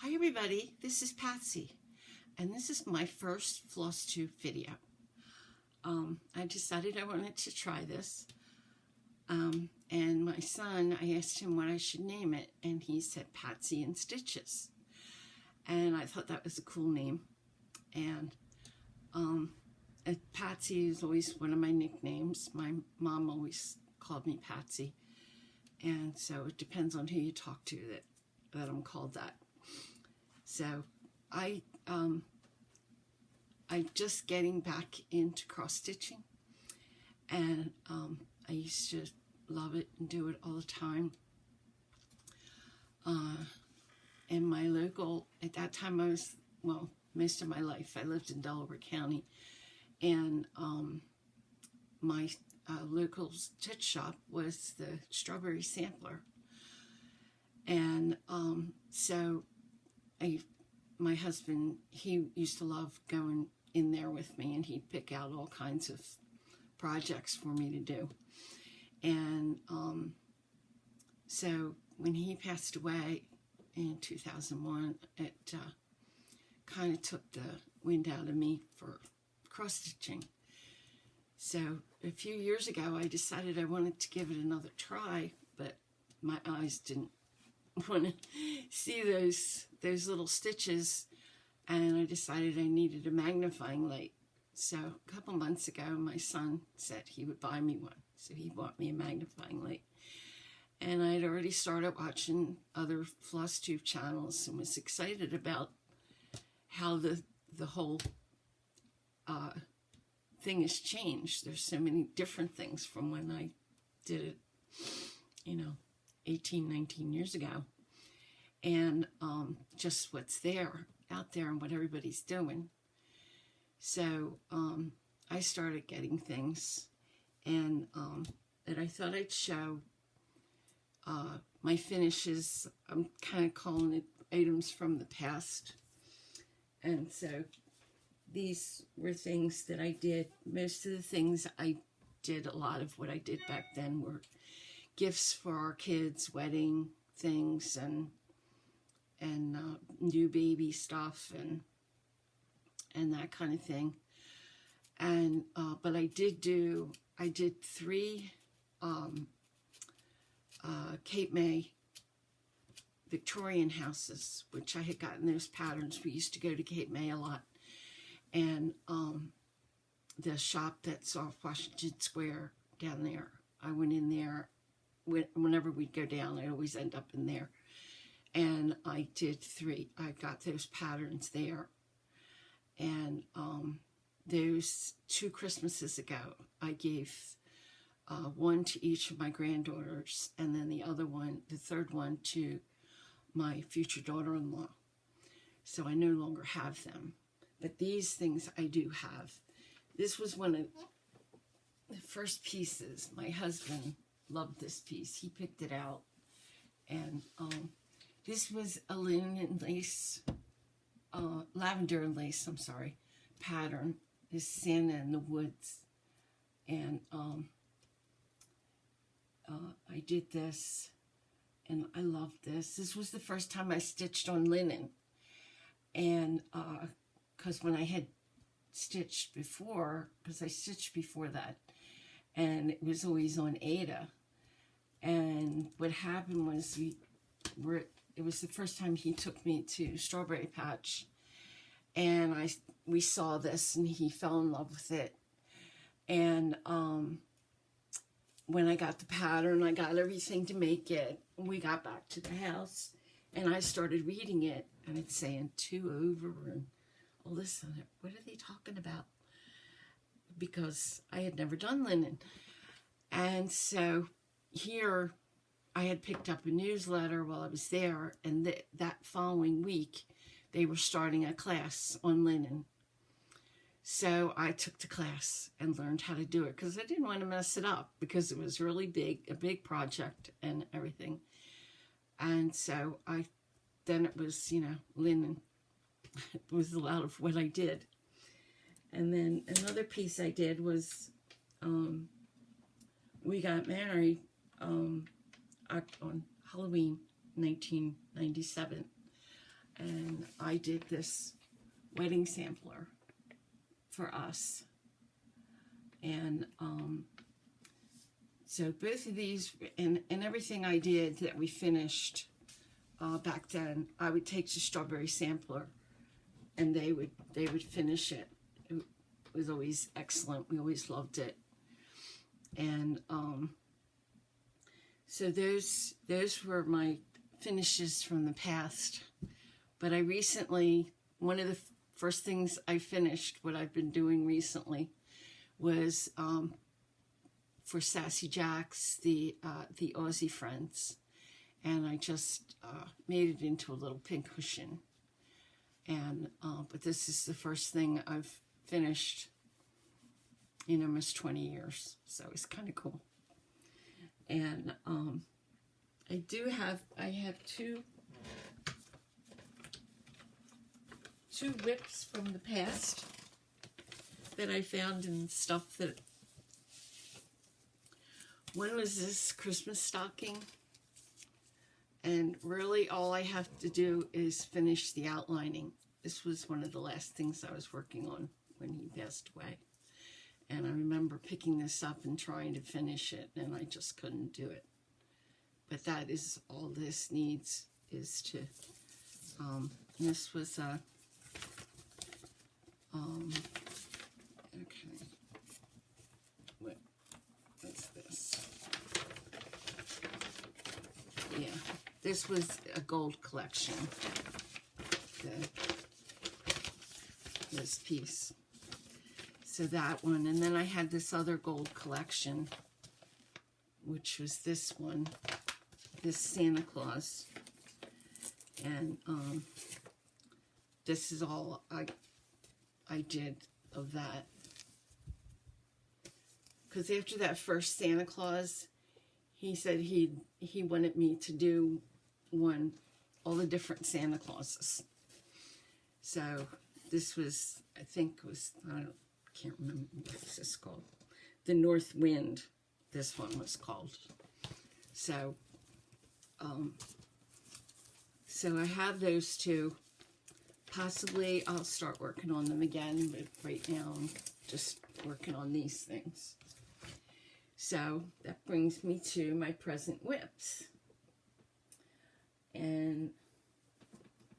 Hi everybody, this is Patsy, and this is my first floss tube video. I decided I wanted to try this, and my son, I asked him what I should name it, and he said Patsy and Stitches, and I thought that was a cool name, and Patsy is always one of my nicknames. My mom always called me Patsy, and so it depends on who you talk to that I'm called that. So I'm just getting back into cross stitching, and I used to love it and do it all the time. And my local, at that time most of my life I lived in Delaware County, and my local stitch shop was the Strawberry Sampler, and so my husband, he used to love going in there with me, and he'd pick out all kinds of projects for me to do. And so when he passed away in 2001, it kind of took the wind out of me for cross-stitching. So a few years ago, I decided I wanted to give it another try, but my eyes didn't want to see those little stitches, and I decided I needed a magnifying light. So a couple months ago, my son said he would buy me one, so he bought me a magnifying light, and I had already started watching other floss tube channels and was excited about how the whole thing has changed. There's so many different things from when I did it, 18, 19 years ago, and just what's out there and what everybody's doing. So I started getting things, and that I thought I'd show my finishes. I'm kind of calling it items from the past, and so these were things that I did. Most of the things I did, a lot of what I did back then were gifts for our kids, wedding things, and new baby stuff, and that kind of thing. And but I did 3 Cape May Victorian houses, which I had gotten those patterns. We used to go to Cape May a lot, and the shop that's off Washington Square down there, I went in there. Whenever we'd go down, I'd always end up in there. And I did 3. I got those patterns there. And those 2 Christmases ago, I gave one to each of my granddaughters, and then the third one to my future daughter-in-law. So I no longer have them. But these things I do have. This was one of the first pieces. My husband loved this piece. He picked it out, and this was a linen and lace, lavender and lace, pattern. This Santa in the Woods, and I did this, and I loved this. This was the first time I stitched on linen, and because when I had stitched before, because I stitched before that, and it was always on Ada. And what happened was it was the first time he took me to Strawberry Patch, and we saw this, and he fell in love with it. And when I got the pattern, I got everything to make it. We got back to the house, and I started reading it, and it's saying 2 over and all this. What are they talking about? Because I had never done linen. And so here I had picked up a newsletter while I was there, and that following week they were starting a class on linen. So I took the class and learned how to do it, because I didn't want to mess it up, because it was really a big project and everything. And so then it was, linen. It was a lot of what I did. And then another piece I did was, we got married on Halloween 1997, and I did this wedding sampler for us. And so both of these, and everything I did that we finished back then, I would take the strawberry sampler, and they would finish it. It was always excellent. We always loved it. And so those were my finishes from the past. But I recently, one of the first things I finished, what I've been doing recently, was for Sassy Jacks, the Aussie Friends, and I just made it into a little pink cushion. And but this is the first thing I've finished in almost 20 years, so it's kind of cool. And I have two whips from the past that I found in stuff that, one was this Christmas stocking, and really all I have to do is finish the outlining. This was one of the last things I was working on when he passed away, and I remember picking this up and trying to finish it, and I just couldn't do it. But that is all this needs, is to this was okay, what's this? Yeah, this was a gold collection, this piece. So that one, and then I had this other gold collection, which was this one, this Santa Claus. And this is all I did of that. Because after that first Santa Claus, he said he wanted me to do all the different Santa Clauses. So this was, I think it was, I can't remember what this is called. The North Wind, this one was called. So, so I have those two. Possibly I'll start working on them again, but right now I'm just working on these things. So that brings me to my present whips. And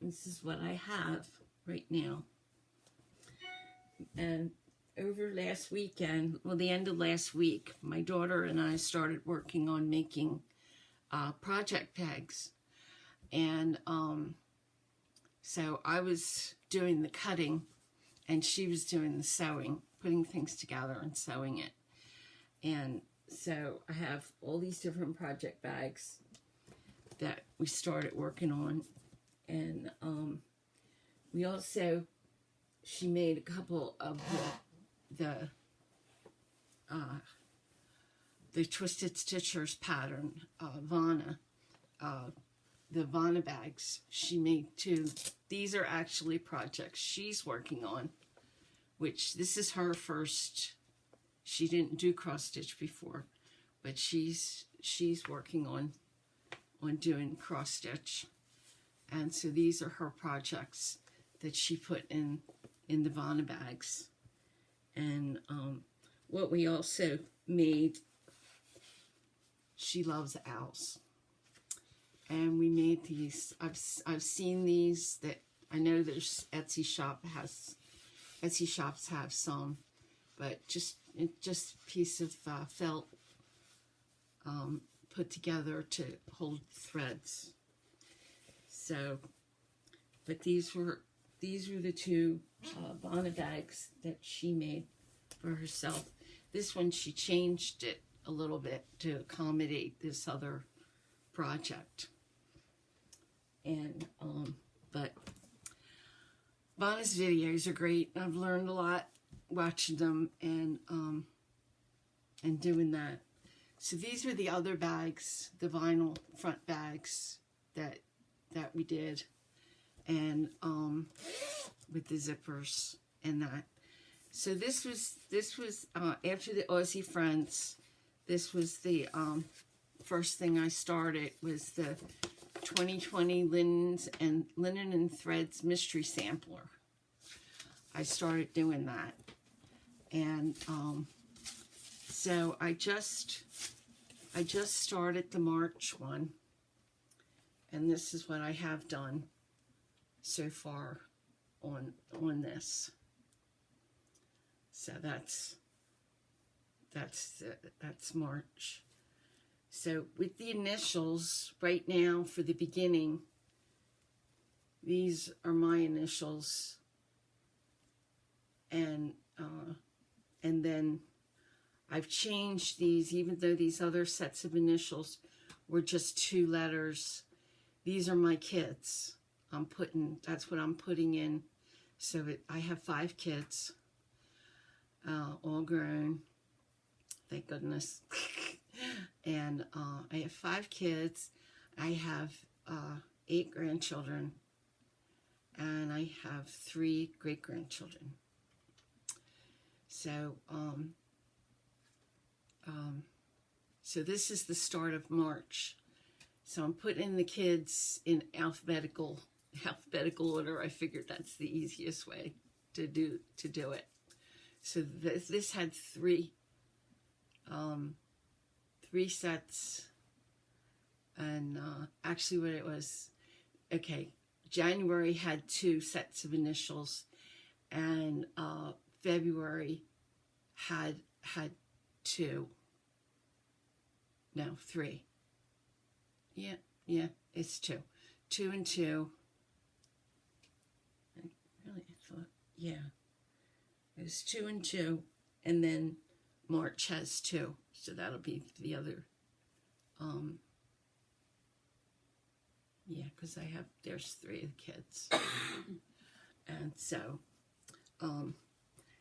this is what I have right now. And over last weekend, well, the end of last week, my daughter and I started working on making project bags. And so I was doing the cutting, and she was doing the sewing, putting things together and sewing it. And so I have all these different project bags that we started working on. And we also, she made a couple of the Twisted Stitchers pattern, the Vanna bags. She made two. These are actually projects she's working on, which this is her first. She didn't do cross stitch before, but she's working on doing cross stitch. And so these are her projects that she put in the Vanna bags. And what we also made, she loves owls. And we made these. I've seen these, that I know there's Etsy shops have some, but just a piece of felt put together to hold threads. So, but these were the two Vanna bags that she made for herself. This one, she changed it a little bit to accommodate this other project. And but Vanna's videos are great. I've learned a lot watching them and doing that. So these were the other bags, the vinyl front bags that we did, and with the zippers and that. So this was after the Aussie Friends. This was the first thing I started, was the 2020 Linen and Threads Mystery Sampler. I started doing that. And so I just started the March one. And this is what I have done so far on this. So that's March. So with the initials right now for the beginning, these are my initials, and then I've changed these, even though these other sets of initials were just 2 letters. These are my kids. That's what I'm putting in. So I have 5 kids, all grown, thank goodness. And I have 5 kids. I have 8 grandchildren, and I have 3 great-grandchildren. So, so this is the start of March. So I'm putting the kids in alphabetical order. I figured that's the easiest way to do it. So this had 3 sets, and actually what it was, okay, January had 2 sets of initials, and February had 2. No, 3. Yeah, it's 2. 2 and 2. I thought, yeah, it was 2 and 2, and then March has 2, so that'll be the other, yeah, because there's 3 of the kids. And so,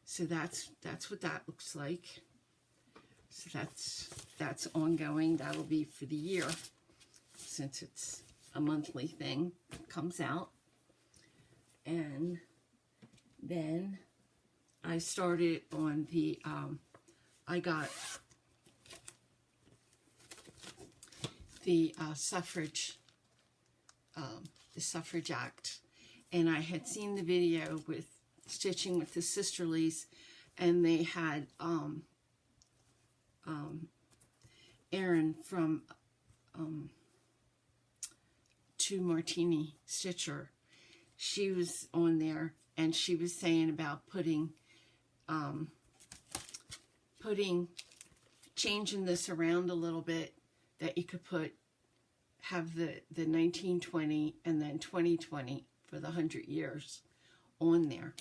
so that's what that looks like. So that's ongoing. That'll be for the year, since it's a monthly thing that comes out. And then I started on the, I got the Suffrage Act, and I had seen the video with Stitching with the Sisterlies, and they had Erin from Two Martini Stitcher. She was on there, and she was saying about changing this around a little bit, that you could have the 1920 and then 2020 for the 100 years on there.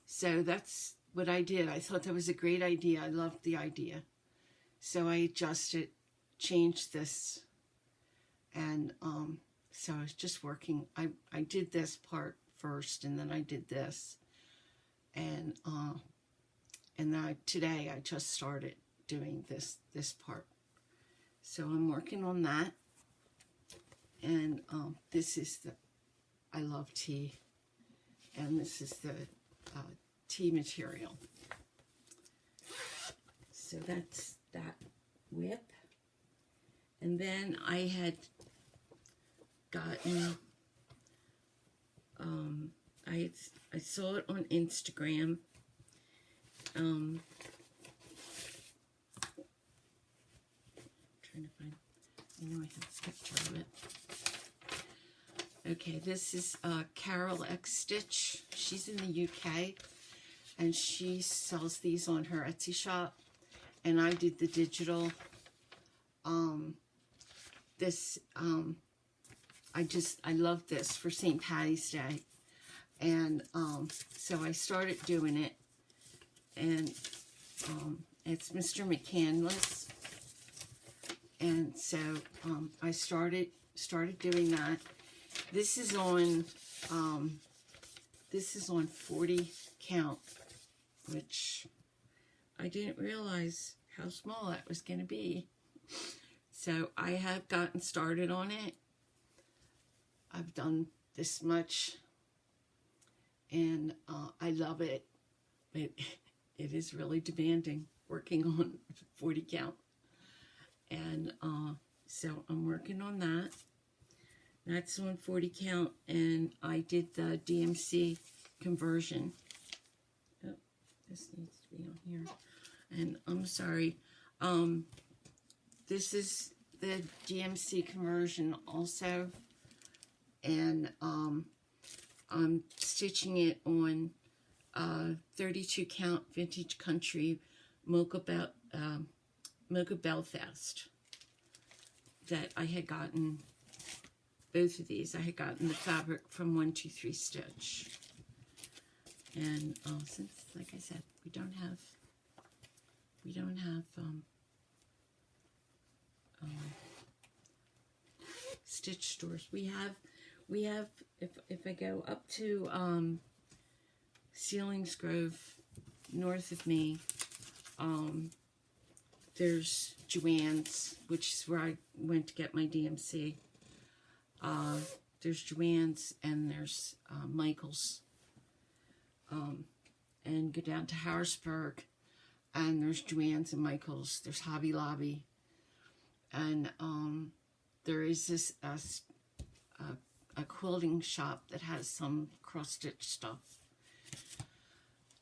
So that's what I did. I thought that was a great idea. I loved the idea. So I changed this, and so I was just working. I did this part first, and then I did this, and today I just started doing this part. So I'm working on that, and this is I love tea, and this is the tea material. So that's that whip. And then I had gotten, I saw it on Instagram. Trying to find, I know I have a picture of it. Okay, this is Carol X Stitch. She's in the UK, and she sells these on her Etsy shop. And I did the digital. I love this for St. Patty's Day. And so I started doing it. And it's Mr. McCandless. And so I started doing that. This is on 40 count, which I didn't realize how small that was going to be. So I have gotten started on it. I've done this much, and I love it. It is really demanding working on 40 count. And so I'm working on that. That's on 40 count, and I did the DMC conversion. Oh, this needs to be on here. And I'm sorry. This is the DMC conversion also. And I'm stitching it on 32 count vintage country Mocha Belfast that I had gotten. Both of these I had gotten the fabric from 123 Stitch. And since, like I said, we don't have stitch stores. We have if I go up to Sealings Grove north of me, there's Joann's, which is where I went to get my DMC. There's Joann's and there's Michael's. And go down to Harrisburg, and there's Joann's and Michael's. There's Hobby Lobby, and there is this a quilting shop that has some cross-stitch stuff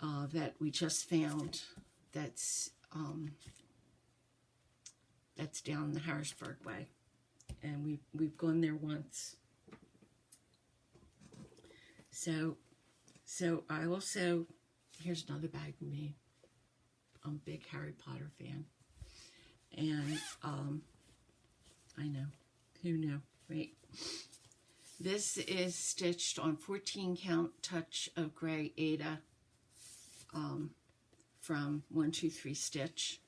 that we just found. That's down the Harrisburg way, and we've gone there once. So I also, here's another bag for me. I'm a big Harry Potter fan. And, I know. Who knew, right? This is stitched on 14 count touch of gray Ada from 123 Stitch.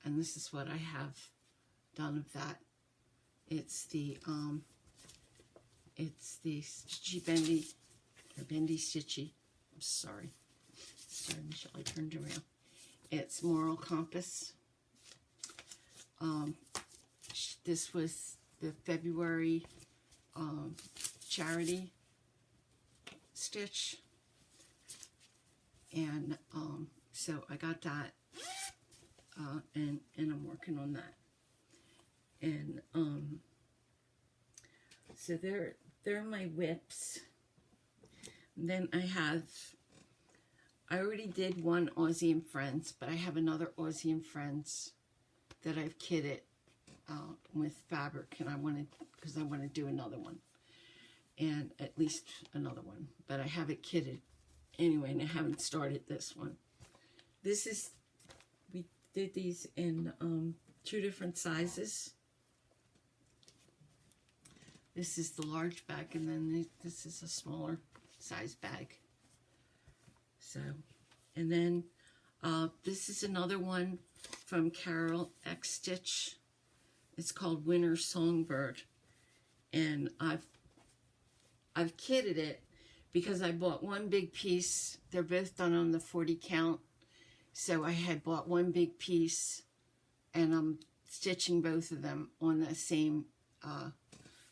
And this is what I have done of that. It's the Stitchy Bendy, or Bendy Stitchy. I'm sorry. Sorry, Michelle, I turned around. It's Moral Compass. This was the February charity stitch. And so I got that. And I'm working on that. And so they're my whips. And then I already did one Aussie and Friends, but I have another Aussie and Friends that I've kitted with fabric, and because I want to do another one, and at least another one, but I have it kitted anyway, and I haven't started this one. We did these in 2 different sizes. This is the large bag, and then this is a smaller size bag. So, and then this is another one from Carol X Stitch. It's called Winter Songbird, and I've kitted it because I bought one big piece. They're both done on the 40 count, so I had bought one big piece, and I'm stitching both of them on the same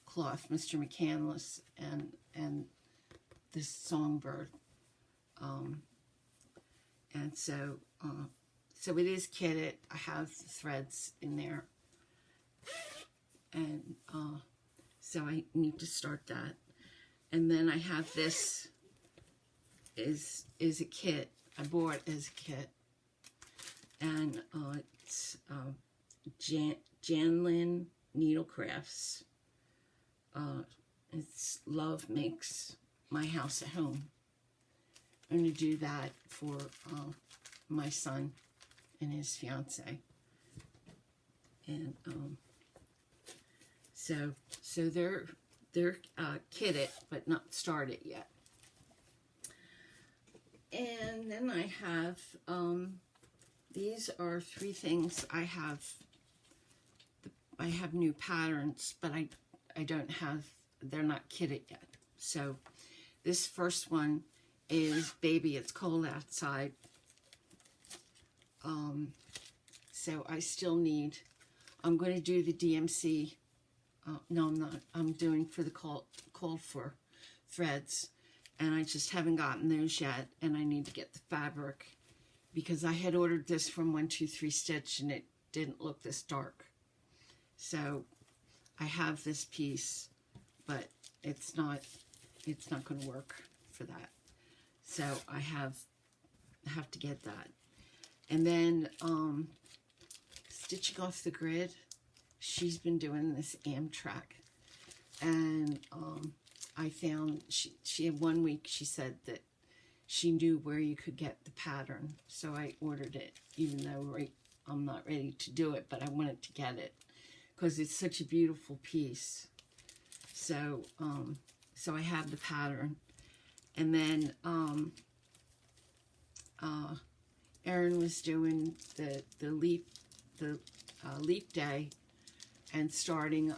cloth, Mr. McCandless and this Songbird. And so it is kitted. I have the threads in there. And so I need to start that. And then I have this is a kit. I bought it as a kit. And it's Janlin Needlecrafts. It's Love Makes My House at Home. I'm going to do that for my son and his fiance. And so they're kitted but not started yet. And then I have these are 3 things I have. I have new patterns, but I don't have, they're not kitted yet. So this first one is Baby It's Cold Outside. So I still need, I'm going to do the DMC. No, I'm not. I'm doing for the call for threads. And I just haven't gotten those yet. And I need to get the fabric because I had ordered this from 123 Stitch and it didn't look this dark. So I have this piece, but it's not going to work for that. So I have to get that. And then stitching off the grid, she's been doing this Amtrak, and I found she had 1 week, she said that she knew where you could get the pattern, so I ordered it, even though I'm not ready to do it, but I wanted to get it because it's such a beautiful piece. So so I have the pattern. And then Erin was doing the leap day and starting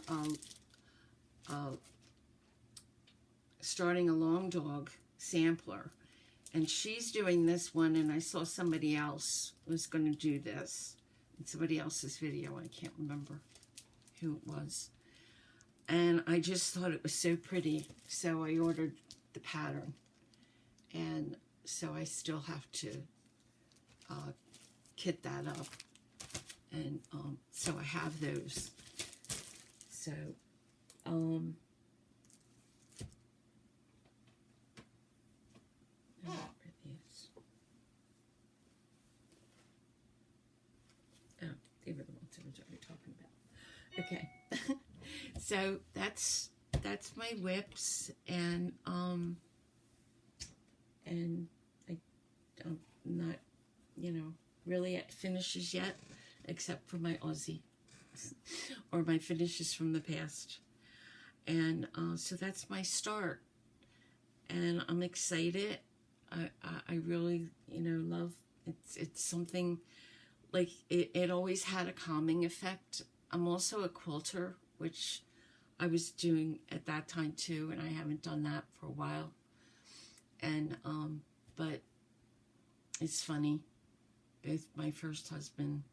a long dog sampler, and she's doing this one, and I saw somebody else was going to do this in somebody else's video. I can't remember who it was, and I just thought it was so pretty, so I ordered the pattern. And so I still have to kit that up, and so I have those. So where are these? Oh, they were the ones I was already talking about. Okay, so that's my whips, and I'm not, really at finishes yet, except for my Aussie or my finishes from the past. And so that's my start, and I'm excited. I really, love it's something like it always had a calming effect. I'm also a quilter, which I was doing at that time too, and I haven't done that for a while. And but it's funny, both my first husband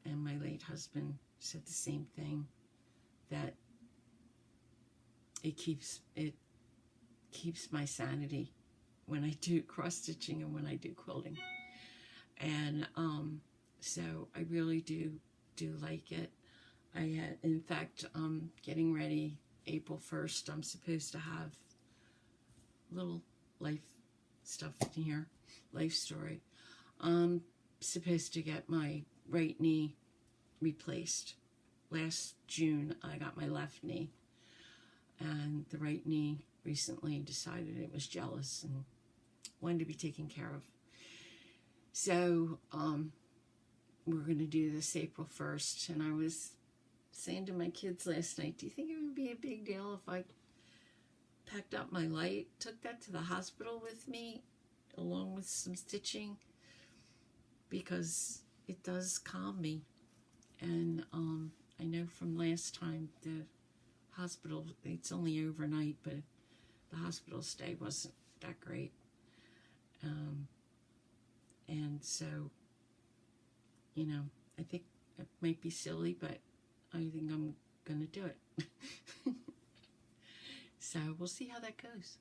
and my late husband said the same thing, that it keeps my sanity when I do cross stitching and when I do quilting. And so I really do like it. In fact, getting ready April 1st, I'm supposed to have little life stuff in here, life story. I'm supposed to get my right knee replaced. Last June, I got my left knee, and the right knee recently decided it was jealous and wanted to be taken care of. So we're going to do this April 1st, and I was saying to my kids last night, do you think it would be a big deal if I packed up my light, took that to the hospital with me, along with some stitching, because it does calm me. And I know from last time, the hospital, it's only overnight, but the hospital stay wasn't that great. And so, I think it might be silly, but I think I'm going to do it. So we'll see how that goes.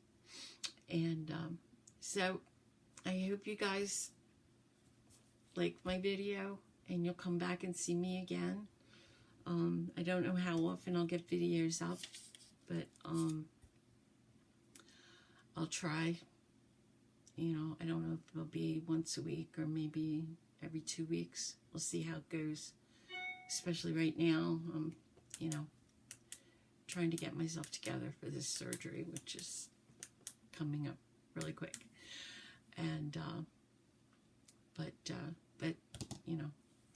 And so I hope you guys like my video, and you'll come back and see me again. I don't know how often I'll get videos up, but I'll try. I don't know if it'll be once a week or maybe every 2 weeks. We'll see how it goes. Especially right now, I'm, trying to get myself together for this surgery, which is coming up really quick. And but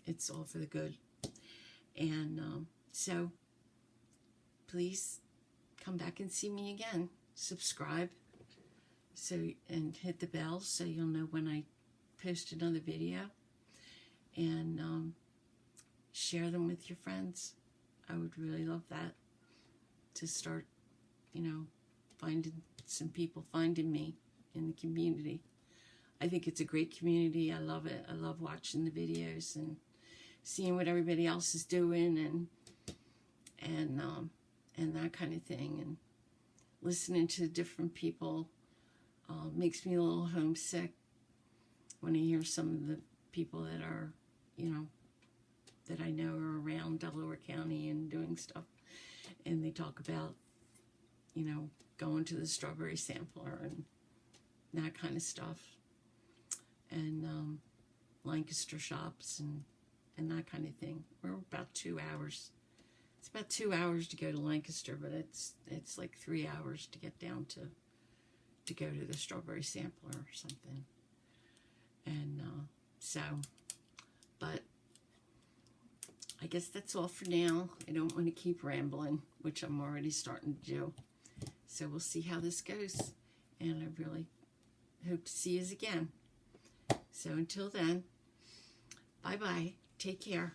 it's all for the good. And so please come back and see me again. Subscribe, and hit the bell so you'll know when I post another video, and share them with your friends. I would really love that, to start, finding some people finding me in the community. I think it's a great community. I love it. I love watching the videos and seeing what everybody else is doing, and that kind of thing, and listening to different people makes me a little homesick when I hear some of the people that are, that I know are around Delaware County and doing stuff, and they talk about, you know, going to the strawberry sampler and that kind of stuff. And Lancaster shops and that kind of thing. We're about 2 hours. It's about 2 hours to go to Lancaster, but it's like 3 hours to get down to go to the strawberry sampler or something. And but I guess that's all for now. I don't want to keep rambling, which I'm already starting to do. So we'll see how this goes. And I really hope to see you again. So until then, bye-bye. Take care.